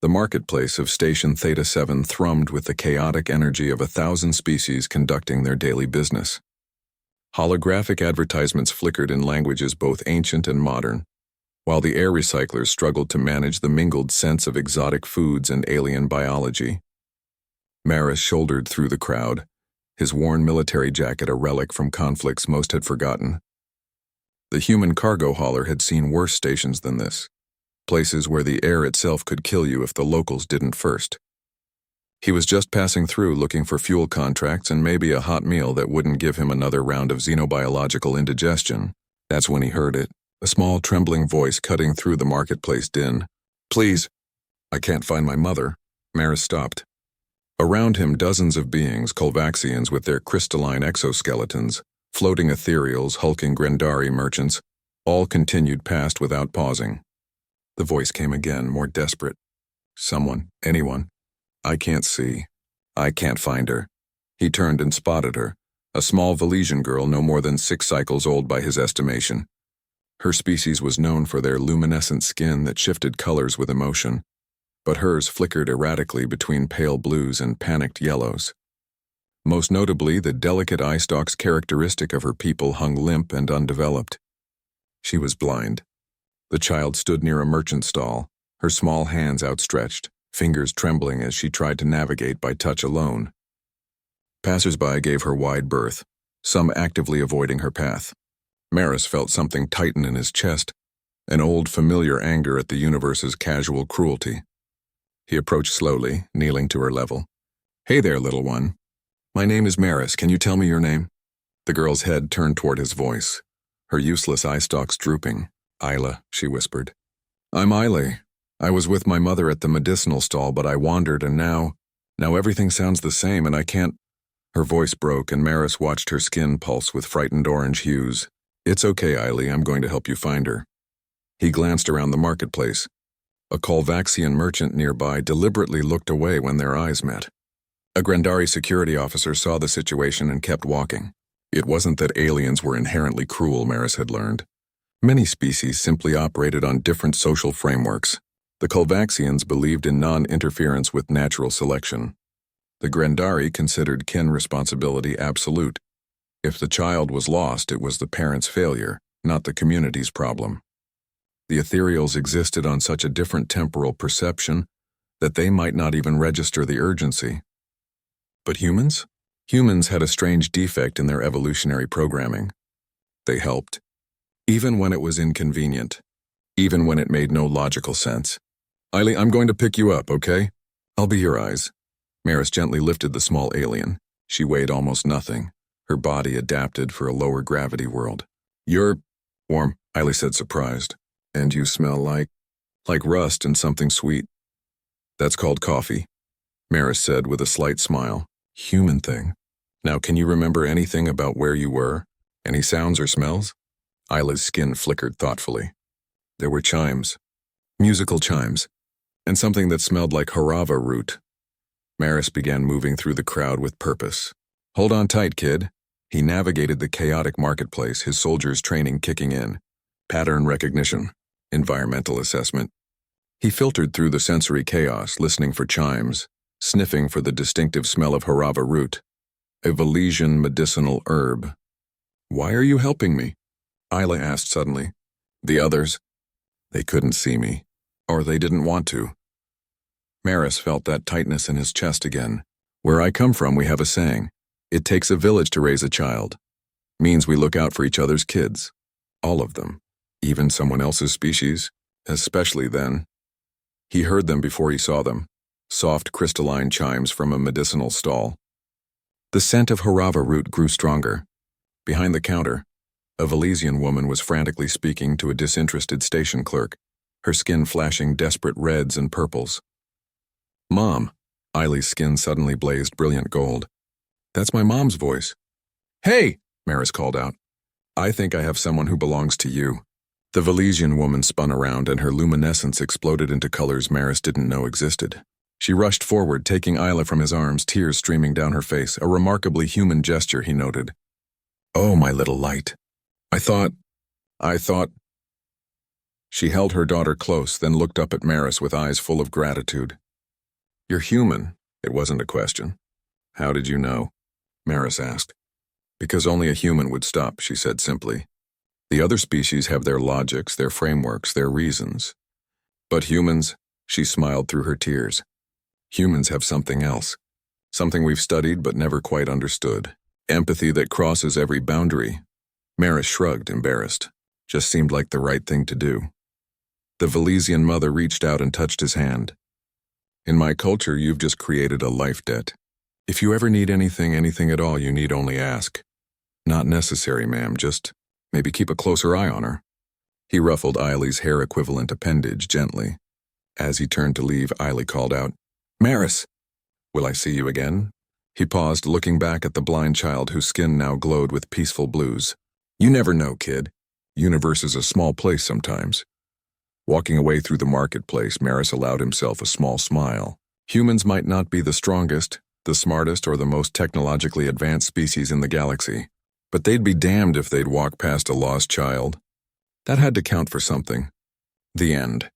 The marketplace of Station Theta 7 thrummed with the chaotic energy of 1,000 species conducting their daily business. Holographic advertisements flickered in languages both ancient and modern, while the air recyclers struggled to manage the mingled scents of exotic foods and alien biology. Maris shouldered through the crowd, his worn military jacket a relic from conflicts most had forgotten. The human cargo hauler had seen worse stations than this, places where the air itself could kill you if the locals didn't first. He was just passing through looking for fuel contracts and maybe a hot meal that wouldn't give him another round of xenobiological indigestion. That's when he heard it, a small trembling voice cutting through the marketplace din. "Please, I can't find my mother." Maris stopped. Around him, dozens of beings, Kolvaxians with their crystalline exoskeletons, floating ethereals, hulking Grendari merchants, all continued past without pausing. The voice came again, more desperate. "Someone, anyone. I can't see. I can't find her." He turned and spotted her, a small Valesian girl no more than 6 cycles old by his estimation. Her species was known for their luminescent skin that shifted colors with emotion, but hers flickered erratically between pale blues and panicked yellows. Most notably, the delicate eye stalks characteristic of her people hung limp and undeveloped. She was blind. The child stood near a merchant stall, her small hands outstretched, fingers trembling as she tried to navigate by touch alone. Passers-by gave her wide berth, some actively avoiding her path. Maris felt something tighten in his chest, an old familiar anger at the universe's casual cruelty. He approached slowly, kneeling to her level. "Hey there, little one. My name is Maris. Can you tell me your name?" The girl's head turned toward his voice, her useless eye stalks drooping. "Isla," she whispered. "I'm Isla. I was with my mother at the medicinal stall, but I wandered, and now everything sounds the same, and I can't—" Her voice broke, and Maris watched her skin pulse with frightened orange hues. "It's okay, Isla. I'm going to help you find her." He glanced around the marketplace. A Kolvaxian merchant nearby deliberately looked away when their eyes met. A Grendari security officer saw the situation and kept walking. It wasn't that aliens were inherently cruel, Maris had learned. Many species simply operated on different social frameworks. The Kolvaxians believed in non-interference with natural selection. The Grendari considered kin responsibility absolute. If the child was lost, it was the parent's failure, not the community's problem. The ethereals existed on such a different temporal perception that they might not even register the urgency. But humans? Humans had a strange defect in their evolutionary programming. They helped, even when it was inconvenient, even when it made no logical sense. "Isla, I'm going to pick you up, okay? I'll be your eyes." Maris gently lifted the small alien. She weighed almost nothing, her body adapted for a lower gravity world. "You're warm," Isla said, surprised. "And you smell like rust and something sweet." "That's called coffee," Maris said with a slight smile. "Human thing. Now, can you remember anything about where you were? Any sounds or smells?" Isla's skin flickered thoughtfully. There were chimes, musical chimes, and something that smelled like harava root. Maris began moving through the crowd with purpose. "Hold on tight, kid." He navigated the chaotic marketplace, his soldiers' training kicking in. Pattern recognition, environmental assessment. He filtered through the sensory chaos, listening for chimes, sniffing for the distinctive smell of harava root, a Valesian medicinal herb. "Why are you helping me?" Isla asked suddenly. "The others? They couldn't see me. Or they didn't want to." Maris felt that tightness in his chest again. "Where I come from, we have a saying. It takes a village to raise a child. Means we look out for each other's kids. All of them. Even someone else's species. Especially then." He heard them before he saw them. Soft crystalline chimes from a medicinal stall. The scent of harava root grew stronger. Behind the counter, a Valesian woman was frantically speaking to a disinterested station clerk, her skin flashing desperate reds and purples. "Mom." Isla's skin suddenly blazed brilliant gold. "That's my mom's voice." "Hey!" Maris called out. "I think I have someone who belongs to you." The Valesian woman spun around and her luminescence exploded into colors Maris didn't know existed. She rushed forward, taking Isla from his arms, tears streaming down her face, a remarkably human gesture, he noted. "Oh, my little light. I thought... She held her daughter close, then looked up at Maris with eyes full of gratitude. "You're human." It wasn't a question. "How did you know?" Maris asked. "Because only a human would stop," she said simply. "The other species have their logics, their frameworks, their reasons. But humans," she smiled through her tears, "humans have something else. Something we've studied but never quite understood. Empathy that crosses every boundary." Maris shrugged, embarrassed. Just seemed like the right thing to do. The Valesian mother reached out and touched his hand. "In my culture, you've just created a life debt. If you ever need anything at all, you need only ask." "Not necessary, ma'am, just maybe keep a closer eye on her." He ruffled Eileen's hair-equivalent appendage gently. As he turned to leave, Eileen called out, "Maris! Will I see you again?" He paused, looking back at the blind child whose skin now glowed with peaceful blues. "You never know, kid. Universe is a small place sometimes." Walking away through the marketplace, Maris allowed himself a small smile. Humans might not be the strongest, the smartest, or the most technologically advanced species in the galaxy, but they'd be damned if they'd walk past a lost child. That had to count for something. The end.